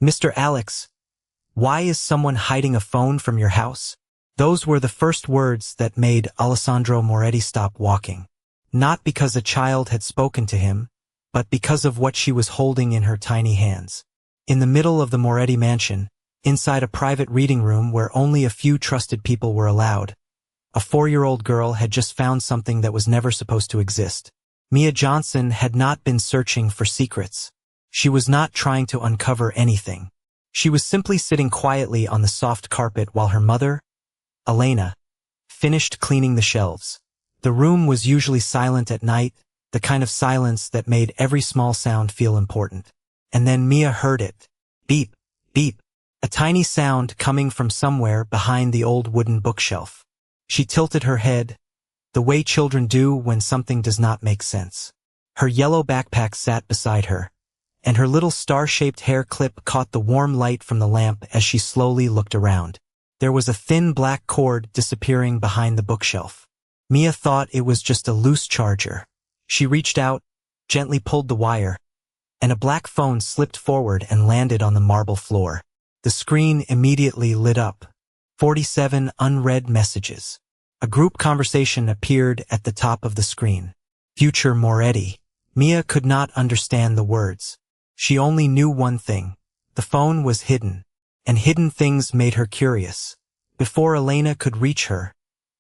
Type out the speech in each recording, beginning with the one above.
Mr. Alex, why is someone hiding a phone from your house? Those were the first words that made Alessandro Moretti stop walking. Not because a child had spoken to him, but because of what she was holding in her tiny hands. In the middle of the Moretti mansion, inside a private reading room where only a few trusted people were allowed, a 4-year-old girl had just found something that was never supposed to exist. Mia Johnson had not been searching for secrets. She was not trying to uncover anything. She was simply sitting quietly on the soft carpet while her mother, Elena, finished cleaning the shelves. The room was usually silent at night, the kind of silence that made every small sound feel important. And then Mia heard it. Beep, beep. A tiny sound coming from somewhere behind the old wooden bookshelf. She tilted her head, the way children do when something does not make sense. Her yellow backpack sat beside her, and her little star-shaped hair clip caught the warm light from the lamp as she slowly looked around. There was a thin black cord disappearing behind the bookshelf. Mia thought it was just a loose charger. She reached out, gently pulled the wire, and a black phone slipped forward and landed on the marble floor. The screen immediately lit up. 47 unread messages. A group conversation appeared at the top of the screen. Future Moretti. Mia could not understand the words. She only knew one thing. The phone was hidden, and hidden things made her curious. Before Elena could reach her,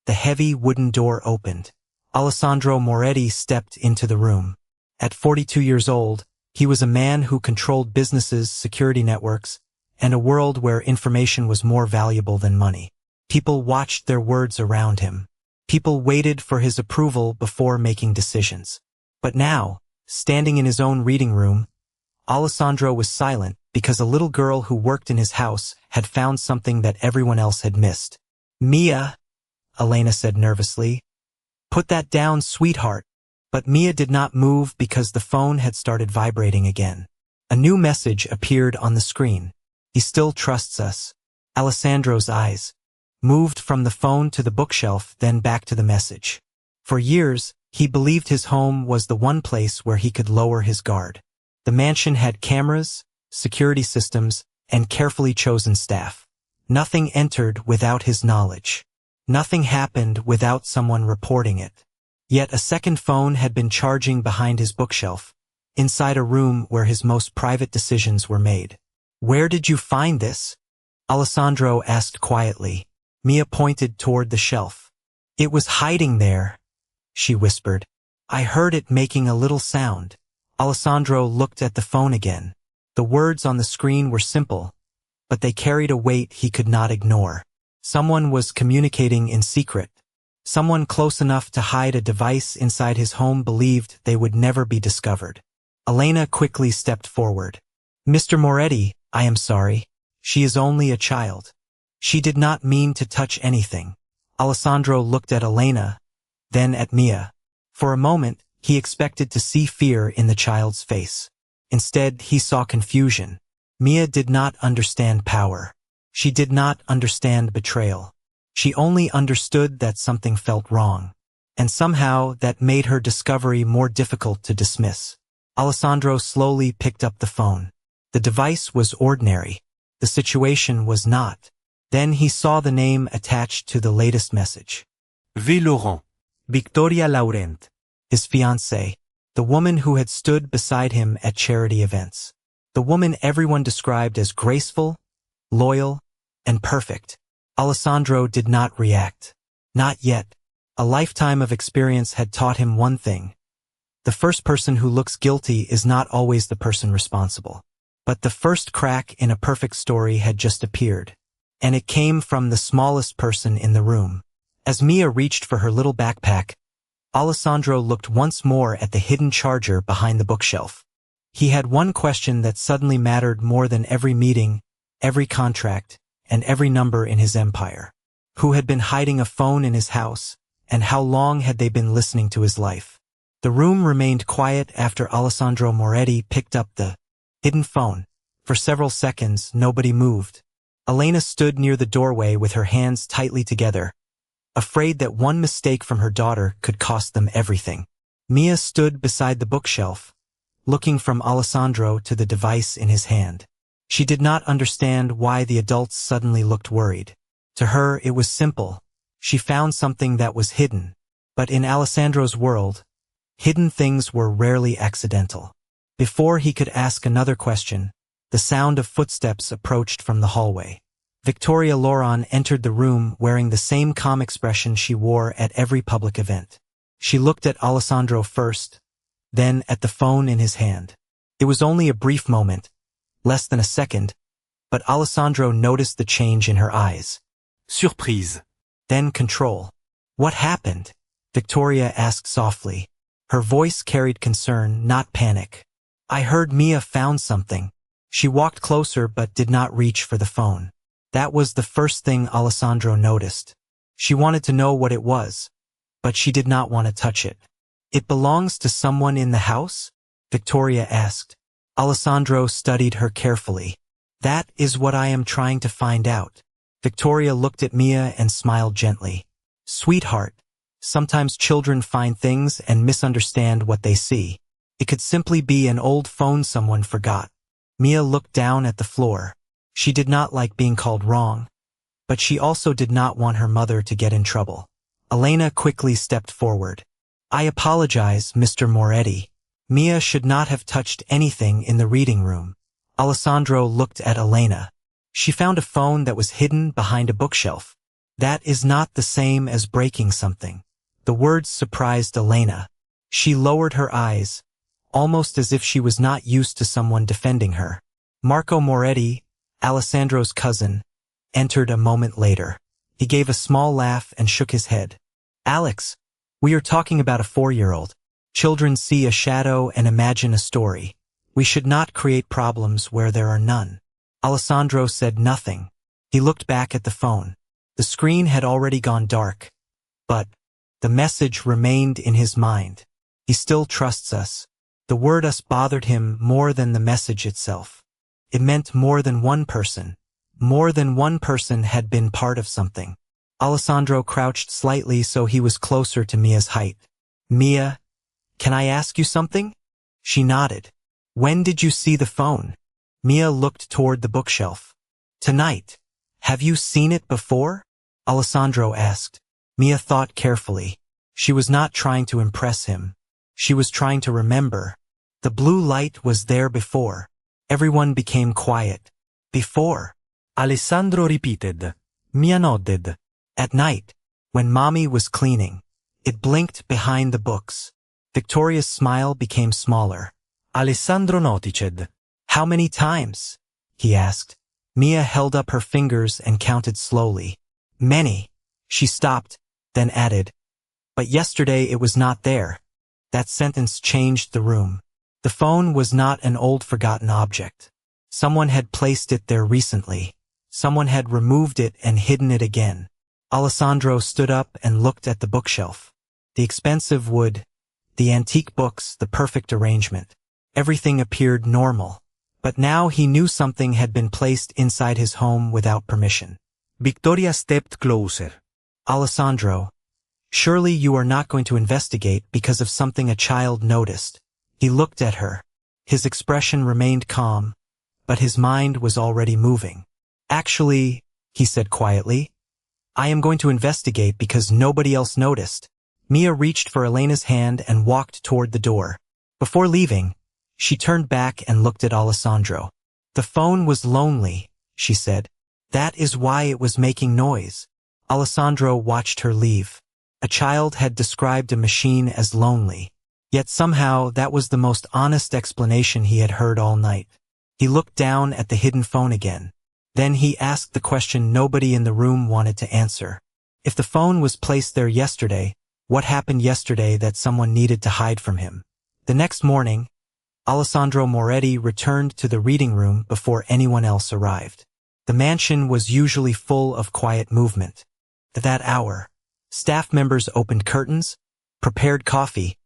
the heavy wooden door opened. Alessandro Moretti stepped into the room. At 42 years old, he was a man who controlled businesses, security networks, and a world where information was more valuable than money. People watched their words around him. People waited for his approval before making decisions. But now, standing in his own reading room, Alessandro was silent because a little girl who worked in his house had found something that everyone else had missed. "Mia," Elena said nervously. "Put that down, sweetheart." But Mia did not move because the phone had started vibrating again. A new message appeared on the screen. "He still trusts us." Alessandro's eyes moved from the phone to the bookshelf, then back to the message. For years, he believed his home was the one place where he could lower his guard. The mansion had cameras, security systems, and carefully chosen staff. Nothing entered without his knowledge. Nothing happened without someone reporting it. Yet a second phone had been charging behind his bookshelf, inside a room where his most private decisions were made. "Where did you find this?" Alessandro asked quietly. Mia pointed toward the shelf. "It was hiding there," she whispered. "I heard it making a little sound." Alessandro looked at the phone again. The words on the screen were simple, but they carried a weight he could not ignore. Someone was communicating in secret. Someone close enough to hide a device inside his home believed they would never be discovered. Elena quickly stepped forward. "Mr. Moretti, I am sorry. She is only a child. She did not mean to touch anything." Alessandro looked at Elena, then at Mia. For a moment, he expected to see fear in the child's face. Instead, he saw confusion. Mia did not understand power. She did not understand betrayal. She only understood that something felt wrong, and somehow that made her discovery more difficult to dismiss. Alessandro slowly picked up the phone. The device was ordinary. The situation was not. Then he saw the name attached to the latest message. V. Laurent. Victoria Laurent, his fiancée, the woman who had stood beside him at charity events. The woman everyone described as graceful, loyal, and perfect. Alessandro did not react. Not yet. A lifetime of experience had taught him one thing. The first person who looks guilty is not always the person responsible. But the first crack in a perfect story had just appeared, and it came from the smallest person in the room. As Mia reached for her little backpack, Alessandro looked once more at the hidden charger behind the bookshelf. He had one question that suddenly mattered more than every meeting, every contract, and every number in his empire. Who had been hiding a phone in his house, and how long had they been listening to his life? The room remained quiet after Alessandro Moretti picked up the hidden phone. For several seconds, nobody moved. Elena stood near the doorway with her hands tightly together, afraid that one mistake from her daughter could cost them everything. Mia stood beside the bookshelf, looking from Alessandro to the device in his hand. She did not understand why the adults suddenly looked worried. To her, it was simple. She found something that was hidden. But in Alessandro's world, hidden things were rarely accidental. Before he could ask another question, the sound of footsteps approached from the hallway. Victoria Loron entered the room wearing the same calm expression she wore at every public event. She looked at Alessandro first, then at the phone in his hand. It was only a brief moment, less than a second, but Alessandro noticed the change in her eyes. Surprise. Then control. What happened? Victoria asked softly. Her voice carried concern, not panic. I heard Mia found something. She walked closer but did not reach for the phone. That was the first thing Alessandro noticed. She wanted to know what it was, but she did not want to touch it. It belongs to someone in the house? Victoria asked. Alessandro studied her carefully. That is what I am trying to find out. Victoria looked at Mia and smiled gently. Sweetheart, sometimes children find things and misunderstand what they see. It could simply be an old phone someone forgot. Mia looked down at the floor. She did not like being called wrong, but she also did not want her mother to get in trouble. Elena quickly stepped forward. I apologize, Mr. Moretti. Mia should not have touched anything in the reading room. Alessandro looked at Elena. She found a phone that was hidden behind a bookshelf. That is not the same as breaking something. The words surprised Elena. She lowered her eyes, almost as if she was not used to someone defending her. Marco Moretti, Alessandro's cousin, entered a moment later. He gave a small laugh and shook his head. Alex, we are talking about a 4-year-old. Children see a shadow and imagine a story. We should not create problems where there are none. Alessandro said nothing. He looked back at the phone. The screen had already gone dark, but the message remained in his mind. He still trusts us. The word us bothered him more than the message itself. It meant more than one person. More than one person had been part of something. Alessandro crouched slightly so he was closer to Mia's height. Mia, can I ask you something? She nodded. When did you see the phone? Mia looked toward the bookshelf. Tonight. Have you seen it before? Alessandro asked. Mia thought carefully. She was not trying to impress him. She was trying to remember. The blue light was there before. Everyone became quiet. Before. Alessandro repeated. Mia nodded. At night, when Mommy was cleaning, it blinked behind the books. Victoria's smile became smaller. Alessandro noticed. How many times? He asked. Mia held up her fingers and counted slowly. Many. She stopped, then added. But yesterday it was not there. That sentence changed the room. The phone was not an old forgotten object. Someone had placed it there recently. Someone had removed it and hidden it again. Alessandro stood up and looked at the bookshelf. The expensive wood, the antique books, the perfect arrangement. Everything appeared normal. But now he knew something had been placed inside his home without permission. Victoria stepped closer. Alessandro, surely you are not going to investigate because of something a child noticed. He looked at her. His expression remained calm, but his mind was already moving. Actually, he said quietly, I am going to investigate because nobody else noticed. Mia reached for Elena's hand and walked toward the door. Before leaving, she turned back and looked at Alessandro. The phone was lonely, she said. That is why it was making noise. Alessandro watched her leave. A child had described a machine as lonely. Yet somehow that was the most honest explanation he had heard all night. He looked down at the hidden phone again. Then he asked the question nobody in the room wanted to answer. If the phone was placed there yesterday, what happened yesterday that someone needed to hide from him? The next morning, Alessandro Moretti returned to the reading room before anyone else arrived. The mansion was usually full of quiet movement. At that hour, staff members opened curtains, prepared coffee,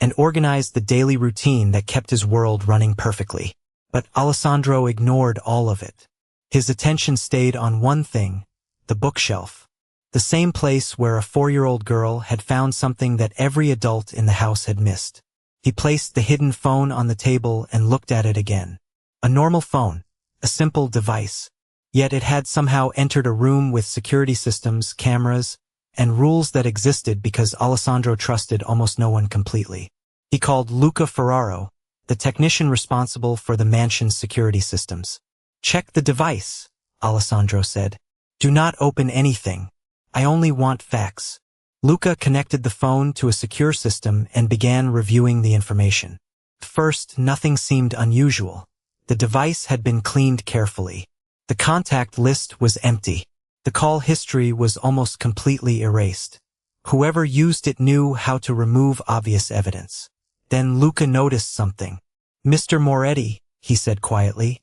and organized the daily routine that kept his world running perfectly. But Alessandro ignored all of it. His attention stayed on one thing, the bookshelf. The same place where a 4-year-old girl had found something that every adult in the house had missed. He placed the hidden phone on the table and looked at it again. A normal phone, a simple device. Yet it had somehow entered a room with security systems, cameras, and rules that existed because Alessandro trusted almost no one completely. He called Luca Ferraro, the technician responsible for the mansion's security systems. "Check the device," Alessandro said. "Do not open anything. I only want facts." Luca connected the phone to a secure system and began reviewing the information. First, nothing seemed unusual. The device had been cleaned carefully. The contact list was empty. The call history was almost completely erased. Whoever used it knew how to remove obvious evidence. Then Luca noticed something. "Mr. Moretti," he said quietly.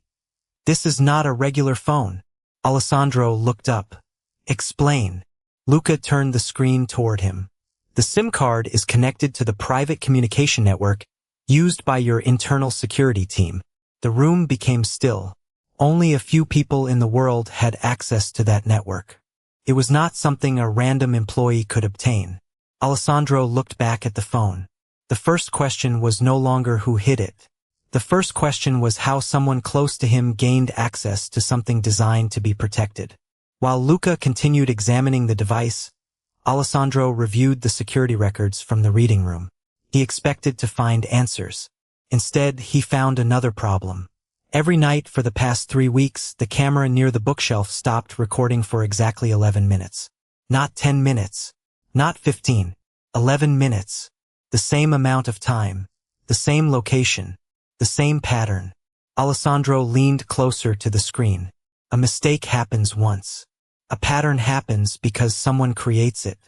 "This is not a regular phone." Alessandro looked up. "Explain." Luca turned the screen toward him. "The SIM card is connected to the private communication network used by your internal security team." The room became still. Only a few people in the world had access to that network. It was not something a random employee could obtain. Alessandro looked back at the phone. The first question was no longer who hid it. The first question was how someone close to him gained access to something designed to be protected. While Luca continued examining the device, Alessandro reviewed the security records from the reading room. He expected to find answers. Instead, he found another problem. Every night for the past 3 weeks, the camera near the bookshelf stopped recording for exactly 11 minutes. Not 10 minutes. Not 15. 11 minutes. The same amount of time. The same location. The same pattern. Alessandro leaned closer to the screen. A mistake happens once. A pattern happens because someone creates it.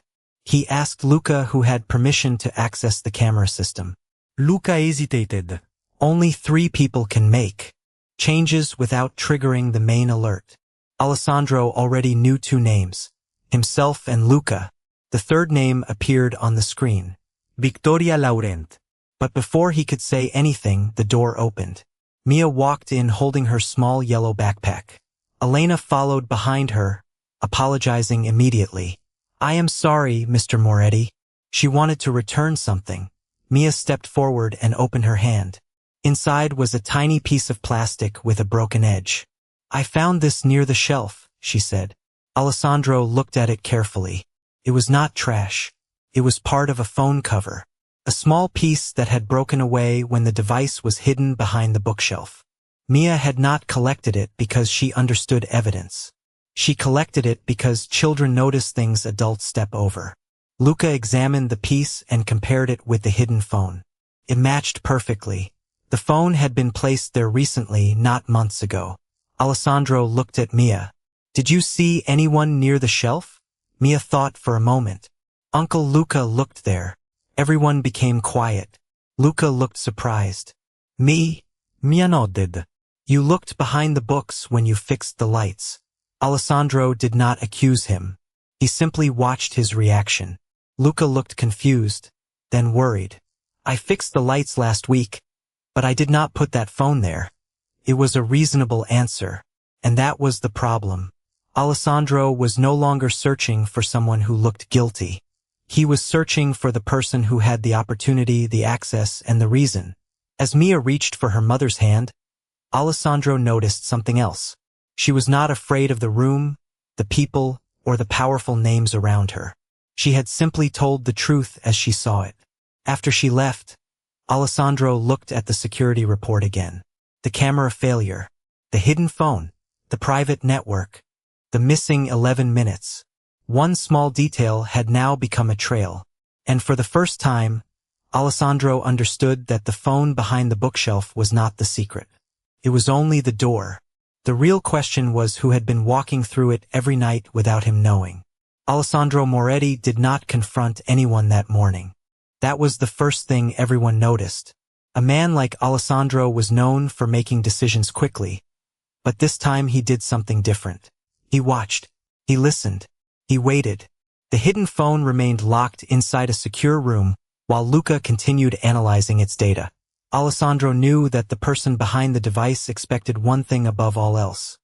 He asked Luca, who had permission to access the camera system. Luca hesitated. Only 3 people can make changes without triggering the main alert. Alessandro already knew 2 names, himself and Luca. The third name appeared on the screen. Victoria Laurent. But before he could say anything, the door opened. Mia walked in holding her small yellow backpack. Elena followed behind her, apologizing immediately. "I am sorry, Mr. Moretti." She wanted to return something. Mia stepped forward and opened her hand. Inside was a tiny piece of plastic with a broken edge. "I found this near the shelf," she said. Alessandro looked at it carefully. It was not trash. It was part of a phone cover. A small piece that had broken away when the device was hidden behind the bookshelf. Mia had not collected it because she understood evidence. She collected it because children notice things adults step over. Luca examined the piece and compared it with the hidden phone. It matched perfectly. The phone had been placed there recently, not months ago. Alessandro looked at Mia. "Did you see anyone near the shelf?" Mia thought for a moment. Uncle Luca looked there. Everyone became quiet. Luca looked surprised. "Me?" Mia nodded. "You looked behind the books when you fixed the lights." Alessandro did not accuse him. He simply watched his reaction. Luca looked confused, then worried. "I fixed the lights last week, but I did not put that phone there." It was a reasonable answer, and that was the problem. Alessandro was no longer searching for someone who looked guilty. He was searching for the person who had the opportunity, the access, and the reason. As Mia reached for her mother's hand, Alessandro noticed something else. She was not afraid of the room, the people, or the powerful names around her. She had simply told the truth as she saw it. After she left, Alessandro looked at the security report again. The camera failure, the hidden phone, the private network, the missing 11 minutes. One small detail had now become a trail. And for the first time, Alessandro understood that the phone behind the bookshelf was not the secret. It was only the door. The real question was who had been walking through it every night without him knowing. Alessandro Moretti did not confront anyone that morning. That was the first thing everyone noticed. A man like Alessandro was known for making decisions quickly, but this time he did something different. He watched. He listened. He waited. The hidden phone remained locked inside a secure room while Luca continued analyzing its data. Alessandro knew that the person behind the device expected one thing above all else: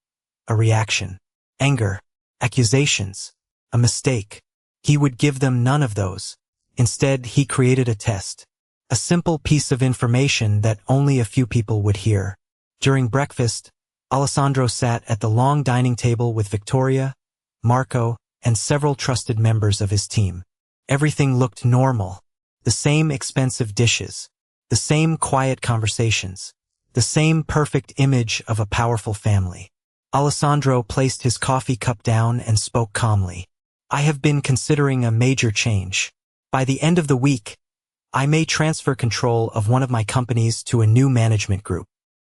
a reaction. Anger. Accusations. A mistake. He would give them none of those. Instead, he created a test. A simple piece of information that only a few people would hear. During breakfast, Alessandro sat at the long dining table with Victoria, Marco, and several trusted members of his team. Everything looked normal. The same expensive dishes, the same quiet conversations, the same perfect image of a powerful family. Alessandro placed his coffee cup down and spoke calmly. I have been considering a major change. By the end of the week, I may transfer control of one of my companies to a new management group.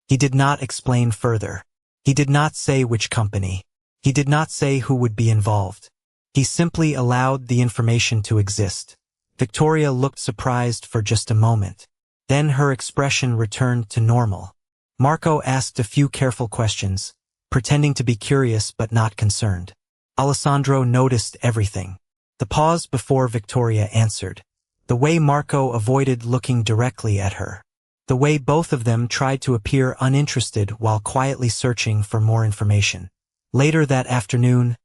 He did not explain further. He did not say which company. He did not say who would be involved. He simply allowed the information to exist. Victoria looked surprised for just a moment. Then her expression returned to normal. Marco asked a few careful questions, pretending to be curious but not concerned. Alessandro noticed everything. The pause before Victoria answered. The way Marco avoided looking directly at her. The way both of them tried to appear uninterested while quietly searching for more information. Later that afternoon,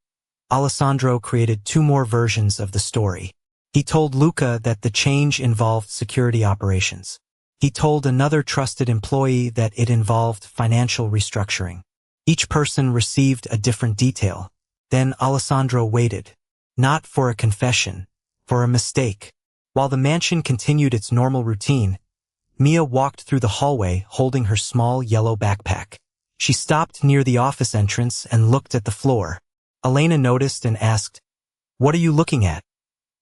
Alessandro created 2 more versions of the story. He told Luca that the change involved security operations. He told another trusted employee that it involved financial restructuring. Each person received a different detail. Then Alessandro waited. Not for a confession, for a mistake. While the mansion continued its normal routine, Mia walked through the hallway holding her small yellow backpack. She stopped near the office entrance and looked at the floor. Elena noticed and asked, "What are you looking at,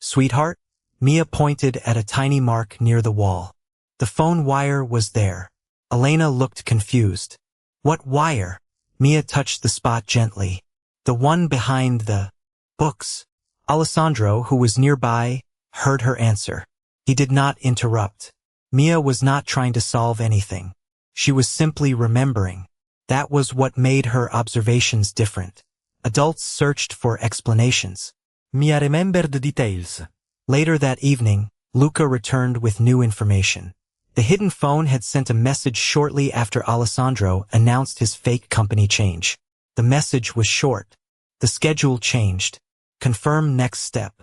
sweetheart?" Mia pointed at a tiny mark near the wall. The phone wire was there. Elena looked confused. "What wire?" Mia touched the spot gently. "The one behind the books." Alessandro, who was nearby, heard her answer. He did not interrupt. Mia was not trying to solve anything. She was simply remembering. That was what made her observations different. Adults searched for explanations. Mia remembered details. Later that evening, Luca returned with new information. The hidden phone had sent a message shortly after Alessandro announced his fake company change. The message was short. The schedule changed. Confirm next step.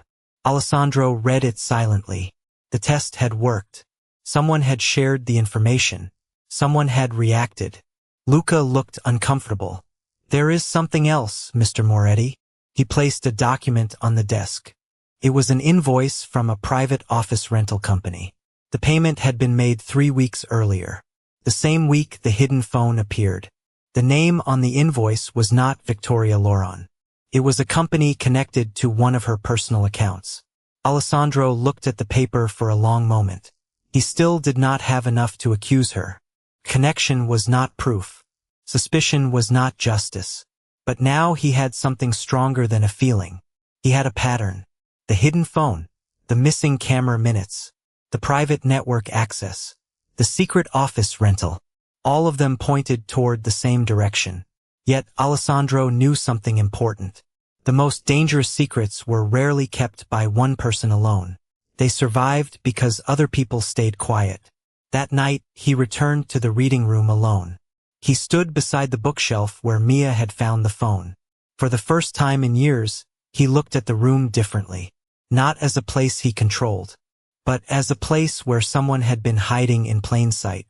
Alessandro read it silently. The test had worked. Someone had shared the information. Someone had reacted. Luca looked uncomfortable. "There is something else, Mr. Moretti." He placed a document on the desk. It was an invoice from a private office rental company. The payment had been made 3 weeks earlier. The same week the hidden phone appeared. The name on the invoice was not Victoria Loron. It was a company connected to one of her personal accounts. Alessandro looked at the paper for a long moment. He still did not have enough to accuse her. Connection was not proof. Suspicion was not justice. But now he had something stronger than a feeling. He had a pattern. The hidden phone, the missing camera minutes, the private network access, the secret office rental. All of them pointed toward the same direction. Yet Alessandro knew something important. The most dangerous secrets were rarely kept by one person alone. They survived because other people stayed quiet. That night, he returned to the reading room alone. He stood beside the bookshelf where Mia had found the phone. For the first time in years, he looked at the room differently. Not as a place he controlled, but as a place where someone had been hiding in plain sight.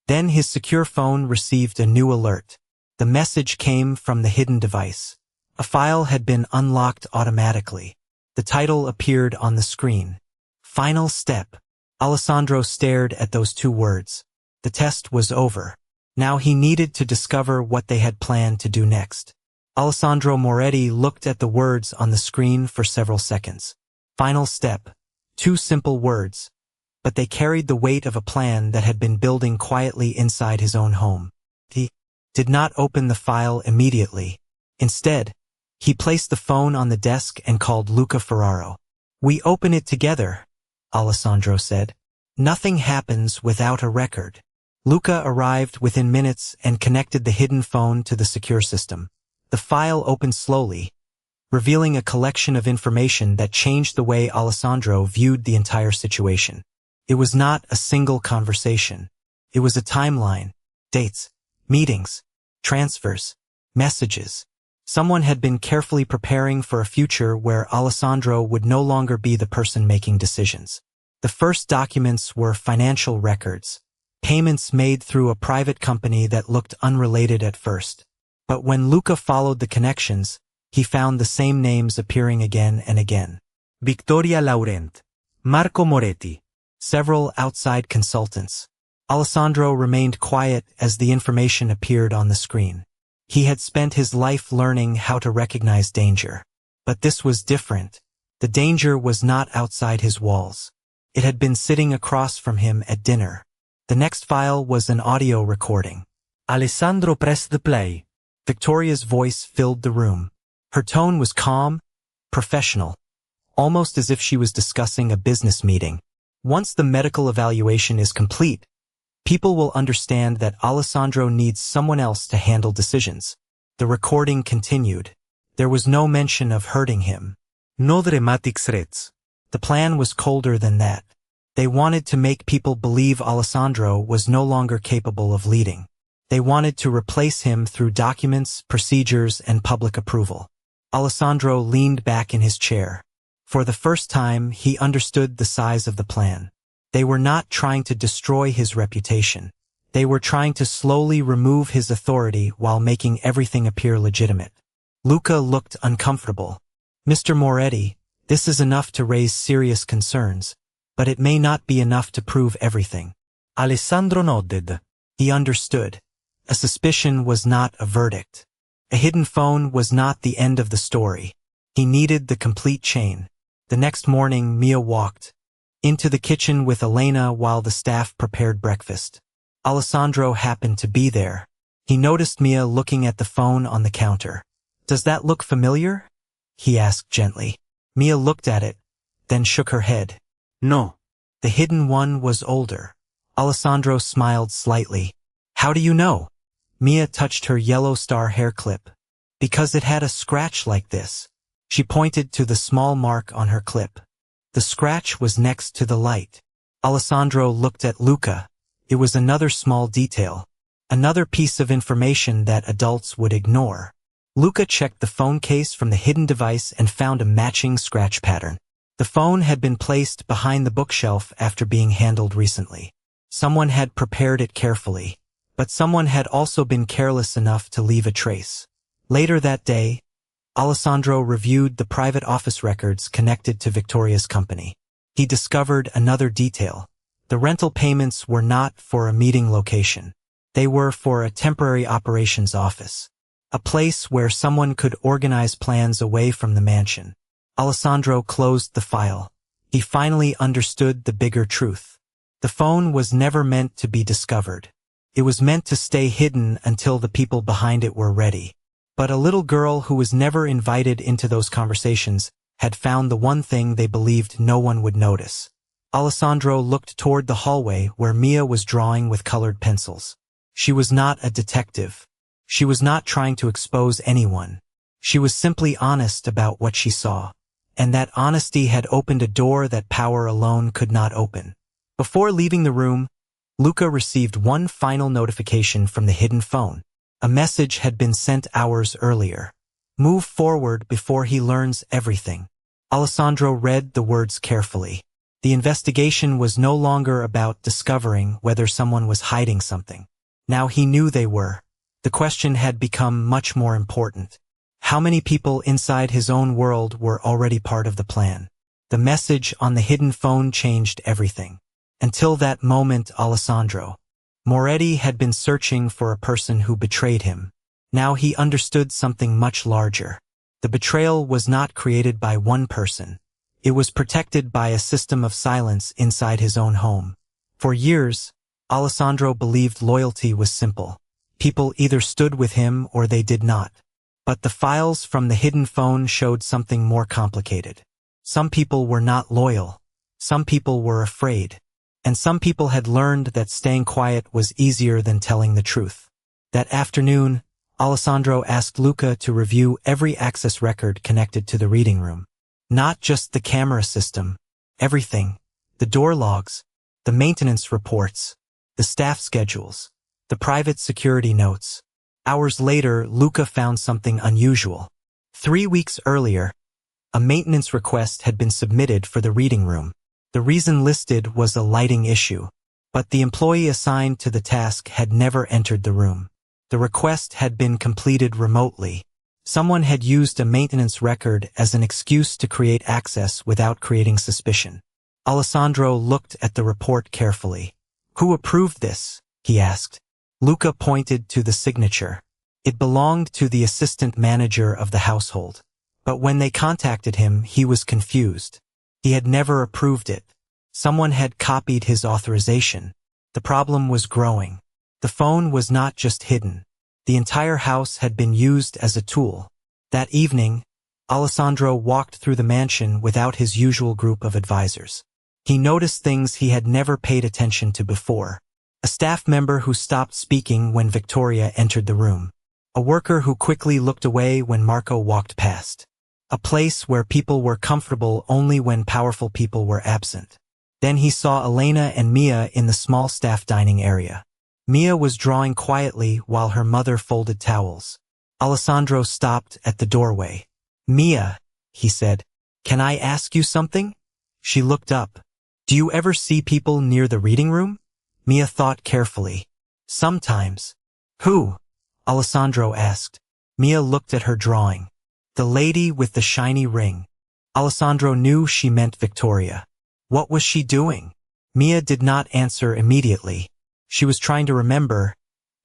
Then his secure phone received a new alert. The message came from the hidden device. A file had been unlocked automatically. The title appeared on the screen. Final step. Alessandro stared at those 2 words. The test was over. Now he needed to discover what they had planned to do next. Alessandro Moretti looked at the words on the screen for several seconds. Final step. 2 simple words. But they carried the weight of a plan that had been building quietly inside his own home. He did not open the file immediately. Instead, he placed the phone on the desk and called Luca Ferraro. "We open it together," Alessandro said. "Nothing happens without a record." Luca arrived within minutes and connected the hidden phone to the secure system. The file opened slowly, revealing a collection of information that changed the way Alessandro viewed the entire situation. It was not a single conversation. It was a timeline, dates, meetings, transfers, messages. Someone had been carefully preparing for a future where Alessandro would no longer be the person making decisions. The first documents were financial records, payments made through a private company that looked unrelated at first. But when Luca followed the connections, he found the same names appearing again and again. Victoria Laurent. Marco Moretti. Several outside consultants. Alessandro remained quiet as the information appeared on the screen. He had spent his life learning how to recognize danger. But this was different. The danger was not outside his walls. It had been sitting across from him at dinner. The next file was an audio recording. Alessandro pressed the play. Victoria's voice filled the room. Her tone was calm, professional, almost as if she was discussing a business meeting. Once the medical evaluation is complete, people will understand that Alessandro needs someone else to handle decisions. The recording continued. There was no mention of hurting him. No dramatic threats. The plan was colder than that. They wanted to make people believe Alessandro was no longer capable of leading. They wanted to replace him through documents, procedures, and public approval. Alessandro leaned back in his chair. For the first time, he understood the size of the plan. They were not trying to destroy his reputation. They were trying to slowly remove his authority while making everything appear legitimate. Luca looked uncomfortable. Mr. Moretti, this is enough to raise serious concerns, but it may not be enough to prove everything. Alessandro nodded. He understood. A suspicion was not a verdict. A hidden phone was not the end of the story. He needed the complete chain. The next morning, Mia walked into the kitchen with Elena while the staff prepared breakfast. Alessandro happened to be there. He noticed Mia looking at the phone on the counter. "Does that look familiar?" he asked gently. Mia looked at it, then shook her head. No. The hidden one was older. Alessandro smiled slightly. "How do you know?" Mia touched her yellow star hair clip. "Because it had a scratch like this." She pointed to the small mark on her clip. The scratch was next to the light. Alessandro looked at Luca. It was another small detail. Another piece of information that adults would ignore. Luca checked the phone case from the hidden device and found a matching scratch pattern. The phone had been placed behind the bookshelf after being handled recently. Someone had prepared it carefully, but someone had also been careless enough to leave a trace. Later that day, Alessandro reviewed the private office records connected to Victoria's company. He discovered another detail. The rental payments were not for a meeting location. They were for a temporary operations office. A place where someone could organize plans away from the mansion. Alessandro closed the file. He finally understood the bigger truth. The phone was never meant to be discovered. It was meant to stay hidden until the people behind it were ready. But a little girl who was never invited into those conversations had found the one thing they believed no one would notice. Alessandro looked toward the hallway where Mia was drawing with colored pencils. She was not a detective. She was not trying to expose anyone. She was simply honest about what she saw. And that honesty had opened a door that power alone could not open. Before leaving the room, Luca received one final notification from the hidden phone. A message had been sent hours earlier. Move forward before he learns everything. Alessandro read the words carefully. The investigation was no longer about discovering whether someone was hiding something. Now he knew they were. The question had become much more important. How many people inside his own world were already part of the plan? The message on the hidden phone changed everything. Until that moment, Alessandro Moretti had been searching for a person who betrayed him. Now he understood something much larger. The betrayal was not created by one person. It was protected by a system of silence inside his own home. For years, Alessandro believed loyalty was simple. People either stood with him or they did not. But the files from the hidden phone showed something more complicated. Some people were not loyal. Some people were afraid. And some people had learned that staying quiet was easier than telling the truth. That afternoon, Alessandro asked Luca to review every access record connected to the reading room. Not just the camera system, everything. The door logs, the maintenance reports, the staff schedules, the private security notes. Hours later, Luca found something unusual. 3 weeks earlier, a maintenance request had been submitted for the reading room. The reason listed was a lighting issue, but the employee assigned to the task had never entered the room. The request had been completed remotely. Someone had used a maintenance record as an excuse to create access without creating suspicion. Alessandro looked at the report carefully. "Who approved this?" he asked. Luca pointed to the signature. It belonged to the assistant manager of the household. But when they contacted him, he was confused. He had never approved it. Someone had copied his authorization. The problem was growing. The phone was not just hidden. The entire house had been used as a tool. That evening, Alessandro walked through the mansion without his usual group of advisors. He noticed things he had never paid attention to before. A staff member who stopped speaking when Victoria entered the room. A worker who quickly looked away when Marco walked past. A place where people were comfortable only when powerful people were absent. Then he saw Elena and Mia in the small staff dining area. Mia was drawing quietly while her mother folded towels. Alessandro stopped at the doorway. "Mia," he said, "can I ask you something?" She looked up. "Do you ever see people near the reading room?" Mia thought carefully. "Sometimes." "Who?" Alessandro asked. Mia looked at her drawing. "The lady with the shiny ring." Alessandro knew she meant Victoria. What was she doing? Mia did not answer immediately. She was trying to remember,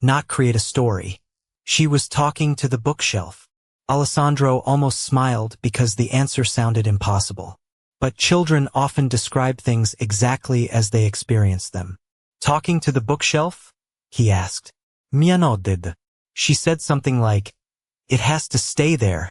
not create a story. She was talking to the bookshelf. Alessandro almost smiled because the answer sounded impossible. But children often describe things exactly as they experience them. "Talking to the bookshelf?" he asked. Mia nodded. She said something like, "It has to stay there."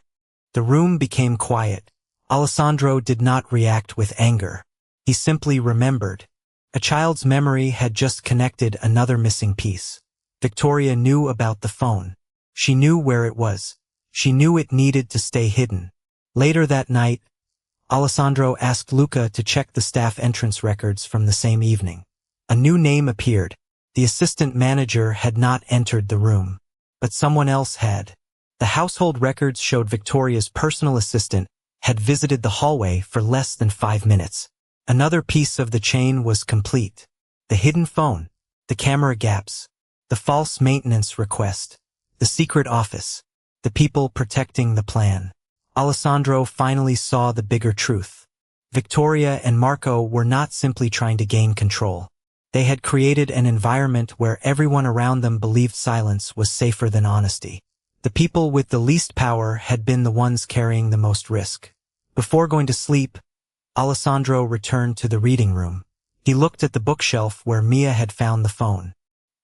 The room became quiet. Alessandro did not react with anger. He simply remembered. A child's memory had just connected another missing piece. Victoria knew about the phone. She knew where it was. She knew it needed to stay hidden. Later that night, Alessandro asked Luca to check the staff entrance records from the same evening. A new name appeared. The assistant manager had not entered the room, but someone else had. The household records showed Victoria's personal assistant had visited the hallway for less than 5 minutes. Another piece of the chain was complete. The hidden phone, the camera gaps, the false maintenance request, the secret office, the people protecting the plan. Alessandro finally saw the bigger truth. Victoria and Marco were not simply trying to gain control. They had created an environment where everyone around them believed silence was safer than honesty. The people with the least power had been the ones carrying the most risk. Before going to sleep, Alessandro returned to the reading room. He looked at the bookshelf where Mia had found the phone.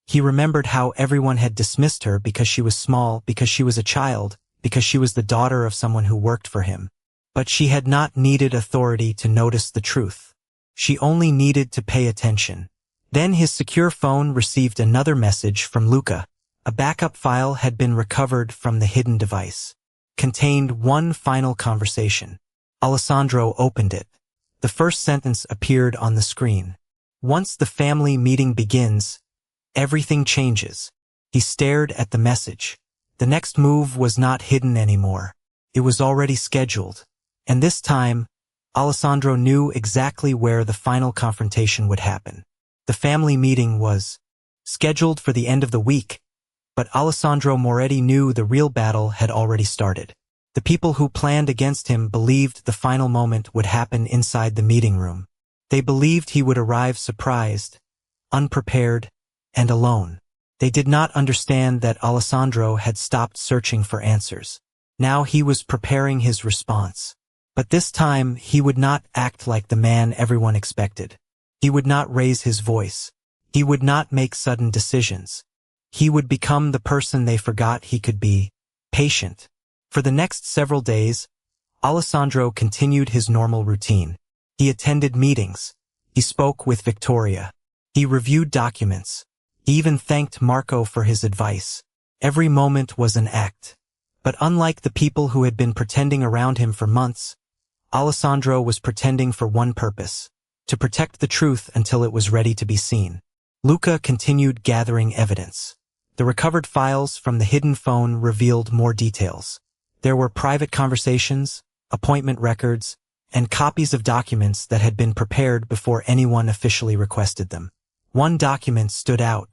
He remembered how everyone had dismissed her because she was small, because she was a child, because she was the daughter of someone who worked for him. But she had not needed authority to notice the truth. She only needed to pay attention. Then his secure phone received another message from Luca. A backup file had been recovered from the hidden device. Contained one final conversation. Alessandro opened it. The first sentence appeared on the screen. "Once the family meeting begins, everything changes." He stared at the message. The next move was not hidden anymore. It was already scheduled. And this time, Alessandro knew exactly where the final confrontation would happen. The family meeting was scheduled for the end of the week, but Alessandro Moretti knew the real battle had already started. The people who planned against him believed the final moment would happen inside the meeting room. They believed he would arrive surprised, unprepared, and alone. They did not understand that Alessandro had stopped searching for answers. Now he was preparing his response. But this time he would not act like the man everyone expected. He would not raise his voice. He would not make sudden decisions. He would become the person they forgot he could be, patient. For the next several days, Alessandro continued his normal routine. He attended meetings. He spoke with Victoria. He reviewed documents. He even thanked Marco for his advice. Every moment was an act. But unlike the people who had been pretending around him for months, Alessandro was pretending for one purpose: to protect the truth until it was ready to be seen. Luca continued gathering evidence. The recovered files from the hidden phone revealed more details. There were private conversations, appointment records, and copies of documents that had been prepared before anyone officially requested them. One document stood out.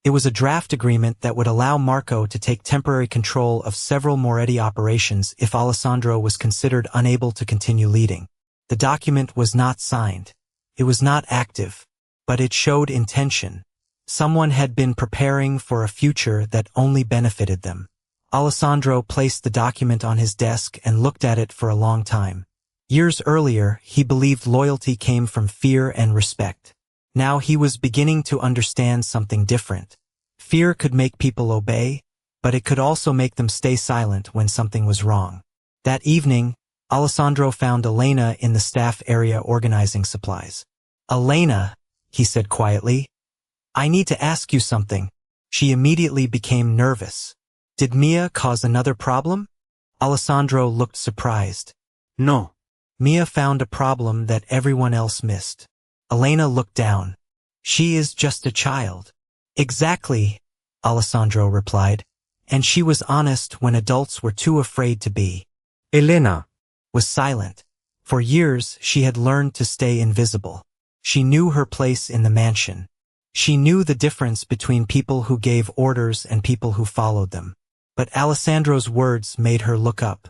It was a draft agreement that would allow Marco to take temporary control of several Moretti operations if Alessandro was considered unable to continue leading. The document was not signed. It was not active, but it showed intention. Someone had been preparing for a future that only benefited them. Alessandro placed the document on his desk and looked at it for a long time. Years earlier, he believed loyalty came from fear and respect. Now he was beginning to understand something different. Fear could make people obey, but it could also make them stay silent when something was wrong. That evening, Alessandro found Elena in the staff area organizing supplies. "Elena," he said quietly, "I need to ask you something." She immediately became nervous. Did Mia cause another problem? Alessandro looked surprised. No. Mia found a problem that everyone else missed. Elena looked down. She is just a child. Exactly, Alessandro replied, and she was honest when adults were too afraid to be. Elena was silent. For years, she had learned to stay invisible. She knew her place in the mansion. She knew the difference between people who gave orders and people who followed them. But Alessandro's words made her look up.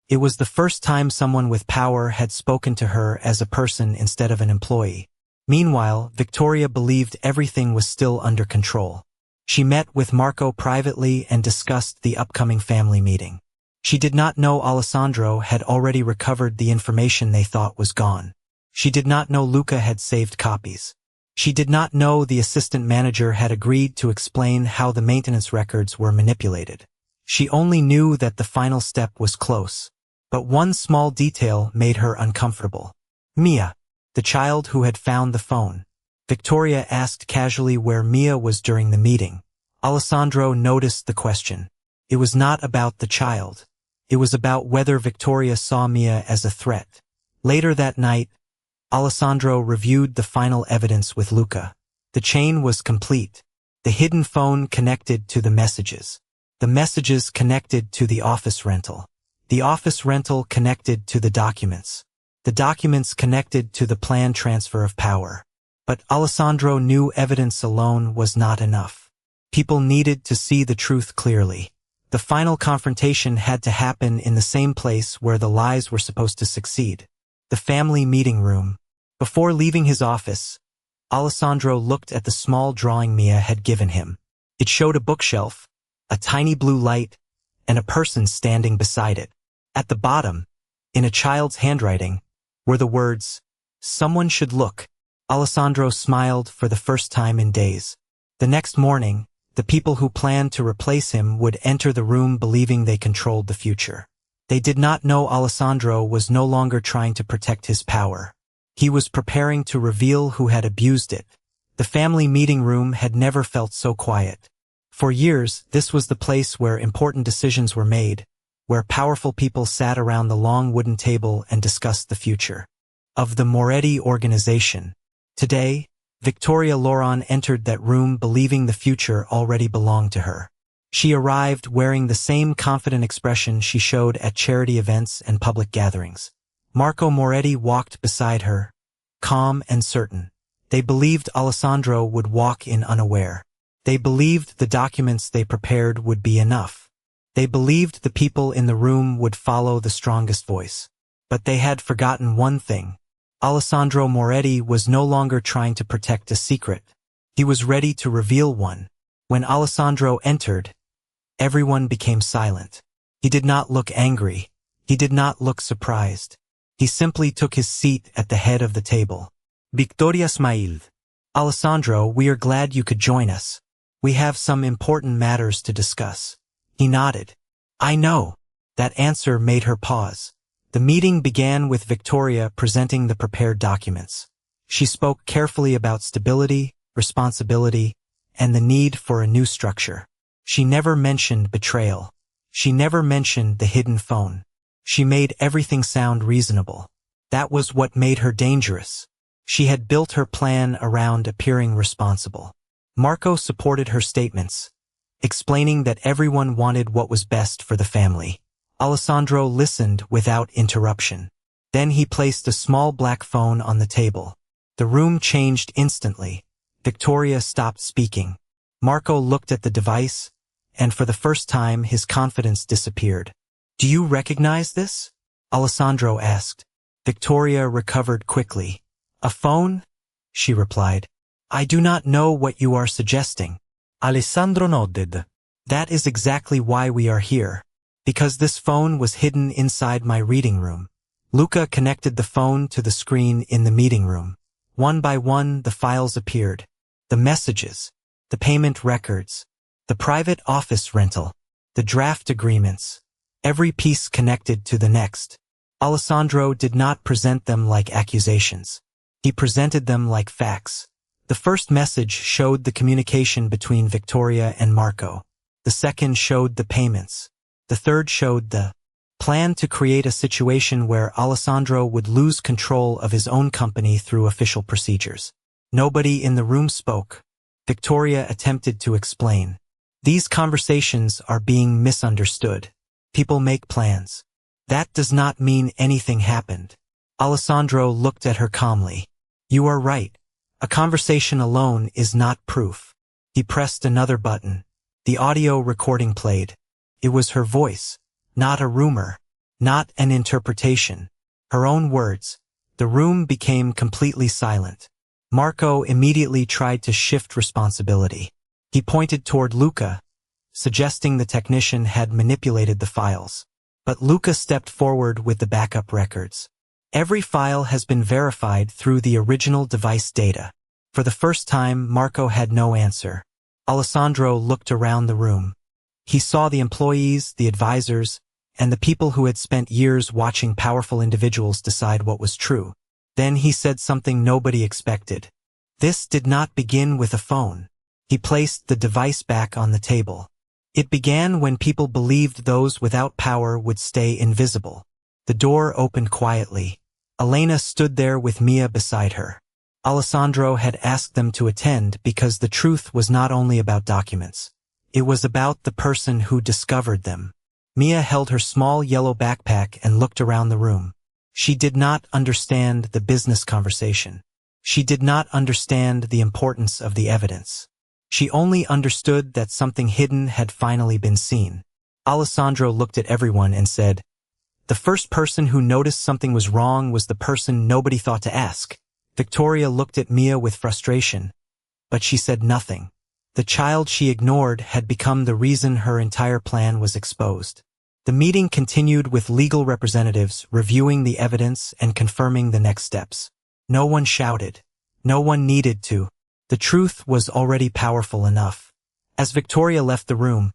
It was the first time someone with power had spoken to her as a person instead of an employee. Meanwhile, Victoria believed everything was still under control. She met with Marco privately and discussed the upcoming family meeting. She did not know Alessandro had already recovered the information they thought was gone. She did not know Luca had saved copies. She did not know the assistant manager had agreed to explain how the maintenance records were manipulated. She only knew that the final step was close. But one small detail made her uncomfortable. Mia, the child who had found the phone. Victoria asked casually where Mia was during the meeting. Alessandro noticed the question. It was not about the child. It was about whether Victoria saw Mia as a threat. Later that night, Alessandro reviewed the final evidence with Luca. The chain was complete. The hidden phone connected to the messages. The messages connected to the office rental. The office rental connected to the documents. The documents connected to the planned transfer of power. But Alessandro knew evidence alone was not enough. People needed to see the truth clearly. The final confrontation had to happen in the same place where the lies were supposed to succeed. The family meeting room. Before leaving his office, Alessandro looked at the small drawing Mia had given him. It showed a bookshelf, a tiny blue light, and a person standing beside it. At the bottom, in a child's handwriting, were the words, "Someone should look." Alessandro smiled for the first time in days. The next morning, the people who planned to replace him would enter the room believing they controlled the future. They did not know Alessandro was no longer trying to protect his power. He was preparing to reveal who had abused it. The family meeting room had never felt so quiet. For years, this was the place where important decisions were made, where powerful people sat around the long wooden table and discussed the future of the Moretti organization. Today, Victoria Loron entered that room believing the future already belonged to her. She arrived wearing the same confident expression she showed at charity events and public gatherings. Marco Moretti walked beside her, calm and certain. They believed Alessandro would walk in unaware. They believed the documents they prepared would be enough. They believed the people in the room would follow the strongest voice. But they had forgotten one thing. Alessandro Moretti was no longer trying to protect a secret. He was ready to reveal one. When Alessandro entered, everyone became silent. He did not look angry. He did not look surprised. He simply took his seat at the head of the table. Victoria smiled. "Alessandro, we are glad you could join us. We have some important matters to discuss." He nodded. "I know." That answer made her pause. The meeting began with Victoria presenting the prepared documents. She spoke carefully about stability, responsibility, and the need for a new structure. She never mentioned betrayal. She never mentioned the hidden phone. She made everything sound reasonable. That was what made her dangerous. She had built her plan around appearing responsible. Marco supported her statements, explaining that everyone wanted what was best for the family. Alessandro listened without interruption. Then he placed a small black phone on the table. The room changed instantly. Victoria stopped speaking. Marco looked at the device, and for the first time his confidence disappeared. "Do you recognize this?" Alessandro asked. Victoria recovered quickly. "A phone?" she replied. "I do not know what you are suggesting." Alessandro nodded. "That is exactly why we are here. Because this phone was hidden inside my reading room." Luca connected the phone to the screen in the meeting room. One by one, the files appeared. The messages, the payment records, the private office rental, the draft agreements, every piece connected to the next. Alessandro did not present them like accusations. He presented them like facts. The first message showed the communication between Victoria and Marco. The second showed the payments. The third showed the plan to create a situation where Alessandro would lose control of his own company through official procedures. Nobody in the room spoke. Victoria attempted to explain. "These conversations are being misunderstood. People make plans. That does not mean anything happened." Alessandro looked at her calmly. "You are right. A conversation alone is not proof." He pressed another button. The audio recording played. It was her voice, not a rumor, not an interpretation. Her own words. The room became completely silent. Marco immediately tried to shift responsibility. He pointed toward Luca, suggesting the technician had manipulated the files. But Luca stepped forward with the backup records. "Every file has been verified through the original device data." For the first time, Marco had no answer. Alessandro looked around the room. He saw the employees, the advisors, and the people who had spent years watching powerful individuals decide what was true. Then he said something nobody expected. This did not begin with a phone. He placed the device back on the table. It began when people believed those without power would stay invisible. The door opened quietly. Elena stood there with Mia beside her. Alessandro had asked them to attend because the truth was not only about documents. It was about the person who discovered them. Mia held her small yellow backpack and looked around the room. She did not understand the business conversation. She did not understand the importance of the evidence. She only understood that something hidden had finally been seen. Alessandro looked at everyone and said, "The first person who noticed something was wrong was the person nobody thought to ask." Victoria looked at Mia with frustration, but she said nothing. The child she ignored had become the reason her entire plan was exposed. The meeting continued with legal representatives reviewing the evidence and confirming the next steps. No one shouted. No one needed to. The truth was already powerful enough. As Victoria left the room,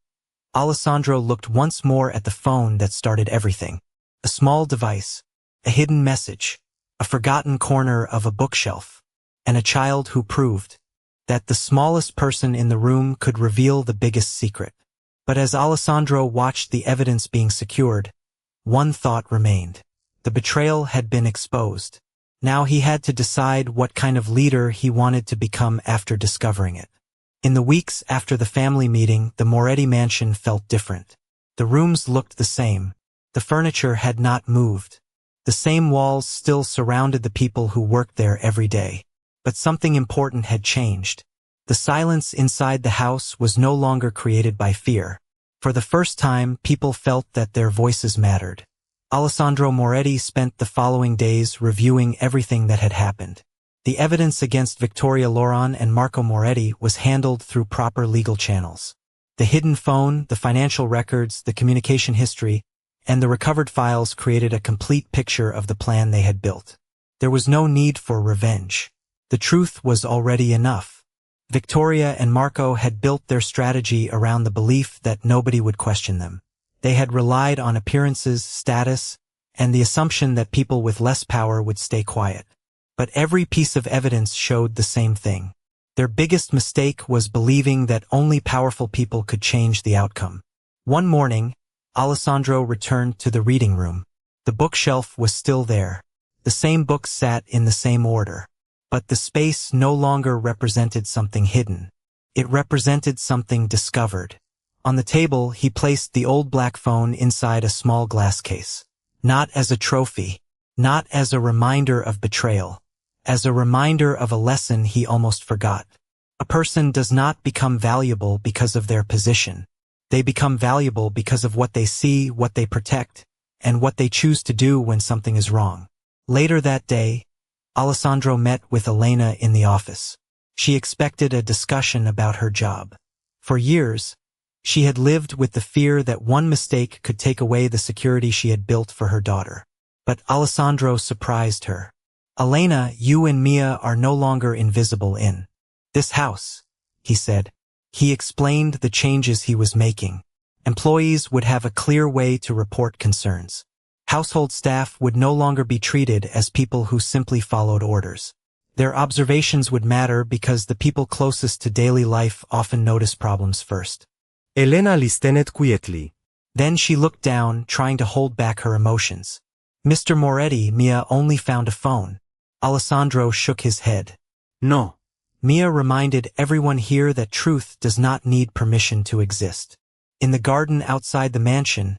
Alessandro looked once more at the phone that started everything. A small device, a hidden message, a forgotten corner of a bookshelf, and a child who proved that the smallest person in the room could reveal the biggest secret. But as Alessandro watched the evidence being secured, one thought remained. The betrayal had been exposed. Now he had to decide what kind of leader he wanted to become after discovering it. In the weeks after the family meeting, the Moretti mansion felt different. The rooms looked the same. The furniture had not moved. The same walls still surrounded the people who worked there every day. But something important had changed. The silence inside the house was no longer created by fear. For the first time, people felt that their voices mattered. Alessandro Moretti spent the following days reviewing everything that had happened. The evidence against Victoria Loran and Marco Moretti was handled through proper legal channels. The hidden phone, the financial records, the communication history, and the recovered files created a complete picture of the plan they had built. There was no need for revenge. The truth was already enough. Victoria and Marco had built their strategy around the belief that nobody would question them. They had relied on appearances, status, and the assumption that people with less power would stay quiet. But every piece of evidence showed the same thing. Their biggest mistake was believing that only powerful people could change the outcome. One morning, Alessandro returned to the reading room. The bookshelf was still there. The same books sat in the same order. But the space no longer represented something hidden. It represented something discovered. On the table, he placed the old black phone inside a small glass case. Not as a trophy. Not as a reminder of betrayal. As a reminder of a lesson he almost forgot. A person does not become valuable because of their position. They become valuable because of what they see, what they protect, and what they choose to do when something is wrong. Later that day, Alessandro met with Elena in the office. She expected a discussion about her job. For years, she had lived with the fear that one mistake could take away the security she had built for her daughter. But Alessandro surprised her. "Elena, you and Mia are no longer invisible in this house," he said. He explained the changes he was making. Employees would have a clear way to report concerns. Household staff would no longer be treated as people who simply followed orders. Their observations would matter because the people closest to daily life often notice problems first. Elena listened quietly. Then she looked down, trying to hold back her emotions. "Mr. Moretti, Mia only found a phone." Alessandro shook his head. No. Mia reminded everyone here that truth does not need permission to exist. In the garden outside the mansion,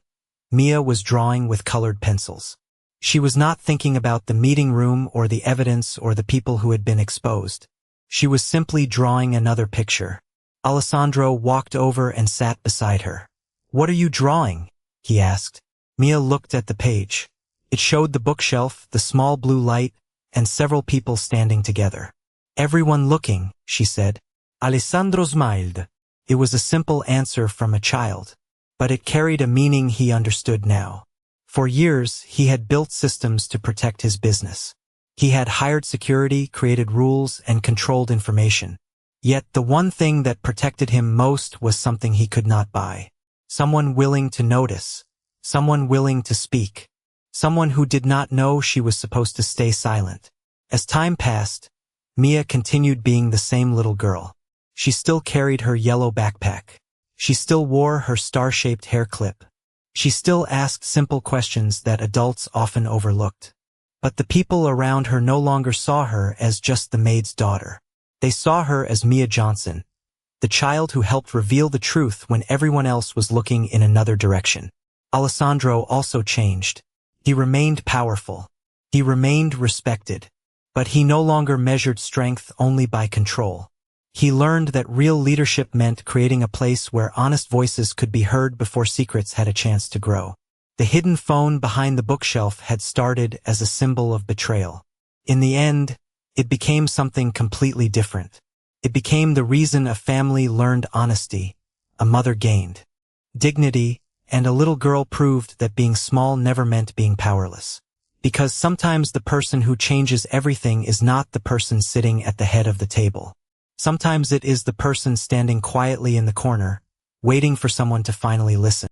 Mia was drawing with colored pencils. She was not thinking about the meeting room or the evidence or the people who had been exposed. She was simply drawing another picture. Alessandro walked over and sat beside her. "What are you drawing?" he asked. Mia looked at the page. It showed the bookshelf, the small blue light, and several people standing together. "Everyone looking," she said. Alessandro smiled. It was a simple answer from a child, but it carried a meaning he understood now. For years, he had built systems to protect his business. He had hired security, created rules, and controlled information. Yet the one thing that protected him most was something he could not buy. Someone willing to notice. Someone willing to speak. Someone who did not know she was supposed to stay silent. As time passed, Mia continued being the same little girl. She still carried her yellow backpack. She still wore her star-shaped hair clip. She still asked simple questions that adults often overlooked. But the people around her no longer saw her as just the maid's daughter. They saw her as Mia Johnson, the child who helped reveal the truth when everyone else was looking in another direction. Alessandro also changed. He remained powerful. He remained respected. But he no longer measured strength only by control. He learned that real leadership meant creating a place where honest voices could be heard before secrets had a chance to grow. The hidden phone behind the bookshelf had started as a symbol of betrayal. In the end, it became something completely different. It became the reason a family learned honesty, a mother gained dignity, and a little girl proved that being small never meant being powerless. Because sometimes the person who changes everything is not the person sitting at the head of the table. Sometimes it is the person standing quietly in the corner, waiting for someone to finally listen.